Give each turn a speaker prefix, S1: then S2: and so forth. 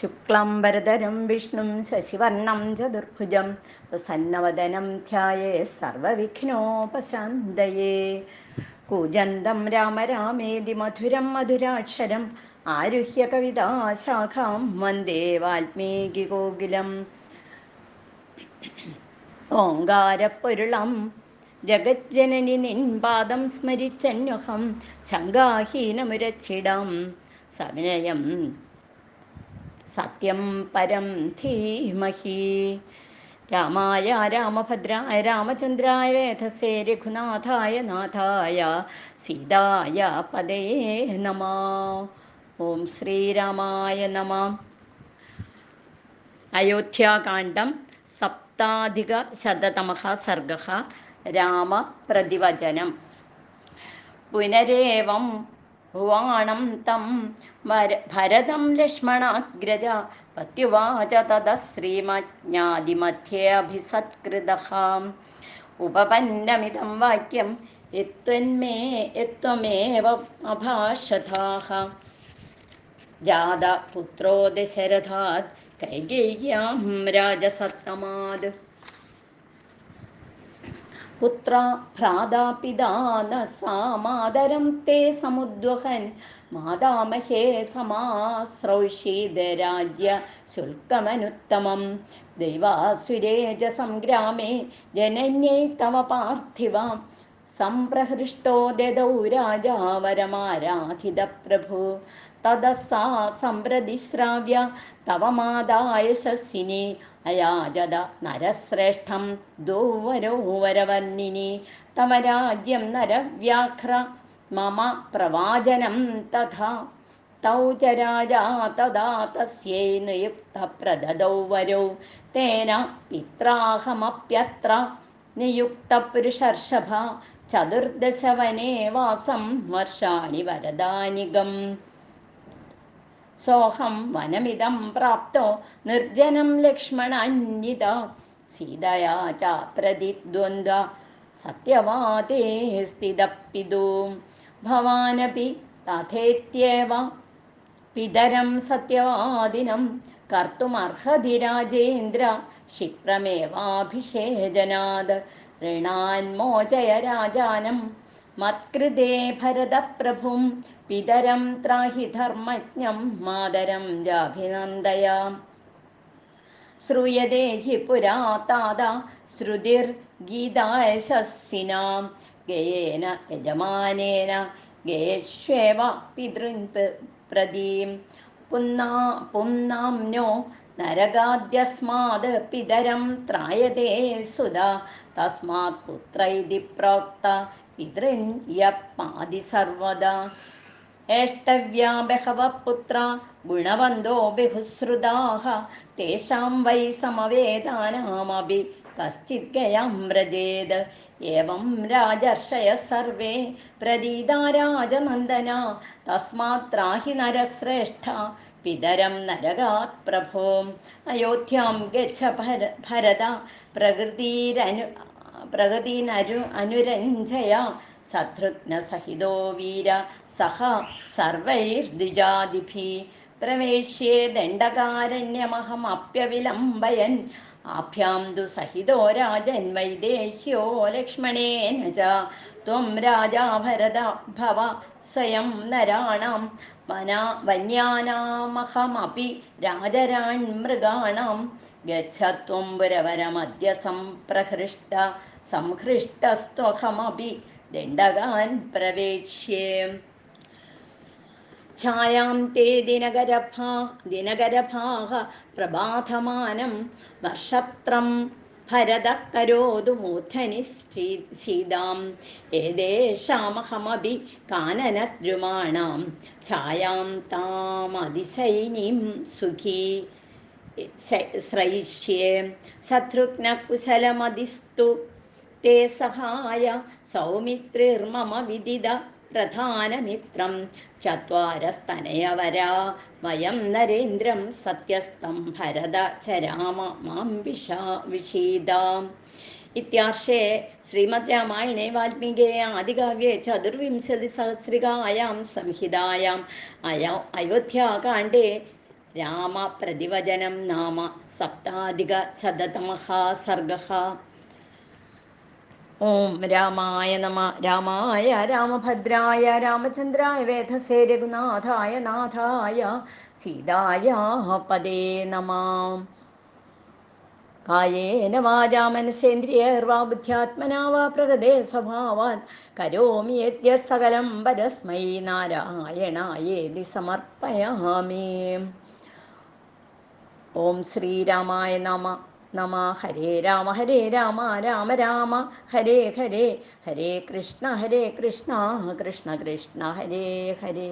S1: ശുക്ലാംബരധരം വിഷ്ണും ശശിവർണം ചതുർഭുജം പ്രസന്നവദനം ധ്യായേത് സർവവിഘ്നോപശാന്തയേ. കൂജന്തം രാമ രാമേതി മധുരം മധുരാക്ഷരം ആരുഹ്യ കവിതാശാഖാം വന്ദേ വാൽമീകികോകിലം. ഓങ്കാരപ്പൊരുളം ജഗജ്ജനനി നിൻ പാദം സ്മരിച്ചന്വഹം ശങ്കാഹീനമുരച്ചിടാം സവിനയം സത്യം പരം ധീമഹി. രാമായ രാമഭദ്രായ രാമചന്ദ്രായ വേധസേ രഘുനാഥായ നാഥായ സീതായ പദയേ നമഃ. ഓം ശ്രീരാമായ നമഃ. അയോധ്യാകാണ്ഡം സപ്താധികശതതമഃ സർഗഃ. രാമപ്രതിവചനം. പുനരേവം ഭുവാണം തം ഭരതം ലക്ഷ്മണാഗ്രജ പത്യുവാച തതഃ ശ്രീമജ്ഞാതിമധ്യേ അഭിസത്കൃതഃ. ഉപപന്നമിദം വാക്യം യത്ത്വമേവ അഭാഷതാഃ. ജാതപുത്രോ ദശരഥാത് കൈകേയ്യാം രാജസത്തമാത്. പുത്ര ഭ്രാതാ പിതാ ന സാമാതരം തേ സമുദ്വഹൻ മാതാമഹേ സമാശ്രൗഷീദരാജ്യ ശുൽക്കമനുത്തമം. ദൈവാസുരേജ സംഗ്രാമേ ജനന്യൈ തവ പാർത്ഥിവ സംപ്രഹൃഷ്ടോ ദദൗ രാജാ വരമാരാധിത പ്രഭു. തതസാ സമ്പ്രതിശ്രാവ്യ തവ മാതാ യശസ്വിനി അയാചത നരശ്രേഷ്ഠം ദോവരോ വരവർണിനി. തവ രാജ്യം നരവ്യാഘ്ര മമ പ്രവാചനം തഥാ. തൗ ച രാജാ തദാ തസ്യൈ നിയുക്ത പ്രദദൗ വരൗ. തേന പിത്രാഹമപ്യത്ര നിയുക്ത പുരുഷർഷഭ. ചതുർദശ വനേ വാസം വർഷാണി വരദാനികം. സോഹം വനമിദം പ്രാപ്തോ നിർജ്ജനം ലക്ഷ്മണാന്വിത. സീതയാ ച പ്രതിദ്വന്ദ്വ സത്യവാതേ സ്ഥിതഃ ഭവാനപി തഥേത്യവ പിതരം സത്യവാദിനം കർത്തുമർഹതി രാജേന്ദ്ര ക്ഷിപ്രമേവാഭിഷേചനാത്. ഋണാന്മോചയ രാജാനം മത്കൃതേ ഭരതപ്രഭും പിതരം ത്രാഹി ധർമ്മജ്ഞം മാതരം ജാഭിനന്ദയാം. ശ്രൂയതേ ഹി പുരാ താത ശ്രുതിർഗീതായശസ്സിനാം ഗയേന യജമാനേന ഗയേഷ്വേവ പിതൃൻ പ്രദീം. പുംനാംനോ നരകാദ്യസ്മാത് പിതരം ത്രായതേ സുത. തസ്മാത് പുത്ര ഇതി പ്രോക്ത പിതൃൻ യപ്മാതി സർവദാ. ഏഷ്ടവ്യാ ബഹവഃ പുത്ര ഗുണവന്തോ ബഹുശ്രുതാഃ. തേഷാം വൈ സമവേതാനാമപി കശ്ചിത് ഗയാം വ്രജേത്. ഏവം രാജർഷയഃ സർവേ പ്രതീതാ രാജനന്ദന. തസ്മാത് ത്രാഹി നരശ്രേഷ്ഠ പിതരം നരകാത് പ്രഭോ. അയോധ്യാം ഗച്ഛ ഭരത പ്രകൃതിരനുരഞ്ജയ. ശത്രുഘ്ന സഹിതോ വീര സഹ സർവൈർദ്വിജാദിഭിः. പ്രവേശ്യേ ദണ്ഡകാരണ്യമഹമപ്യവിലംബയൻ. ആഭ്യാം തു സഹിതോ രാജൻ വൈദേഹ്യോ ലക്ഷ്മണേന ച. ത്വം രാജാ ഭരത ഭവ സ്വയം നരാണാം വന്യാനാമഹമപി രാജരാൺമൃഗാണാം. ഗച്ഛ ത്വം പുരവരമദ്യ സംഹൃഷ്ടസ്ത്വഹമപി ദണ്ഡകാൻ പ്രവേശ്യേ. ഛായാം തേ ദിനകരഭാഃ പ്രഭാതമാനം വർഷത്രം ഭരത കരോതു മൂർധനി സീതാം. ഏതേഷാമഹമപി കാനനദ്രുമാണാം ഛായാം താമതിശൈനീം സുഖീ ശ്രയിഷ്യേ. ശത്രുഘ്ന കുശലമതിസ്തു തേ സഹായ സൗമിത്രിർമമ വിദിത പ്രധാനമിത്രം. ചത്വാരസ്തനയവരാ വയം നരേന്ദ്രം സത്യസ്തം ഭരത ചരാമ മാം വിഷീദാം. ഇത്യാർഷേ ശ്രീമദ് രാമായണേ വാൽമീകേ ആദികാവ്യേ ചതുർവിംശതിസഹസ്രികായാം സംഹിതായാം അയോധ്യാകാണ്ഡേ രാമപ്രതിവചനം നാമ സപ്താധികശതതമഃ സർഗഃ. ഓം രാമായ നമ. രാമായ രാമഭദ്രായ രാമചന്ദ്രായ വേധസേ രഘുനാഥായ നാഥായ സീതായ പദേ നമ. കായേന വാചാ മനസേന്ദ്രിയൈർവാ ബുദ്ധ്യാത്മനാ വാ പ്രകൃതേ സ്വഭാവാത് കരോമി യദ്യത് സകലം പരസ്മൈ നാരായണായേതി സമർപ്പയാമി. ഓം ശ്രീരാമായ നമ. നമ. ഹരേ രാമ രാമ രാമ ഹരേ ഹരേ, ഹരേ കൃഷ്ണ കൃഷ്ണ കൃഷ്ണ ഹരേ ഹരേ.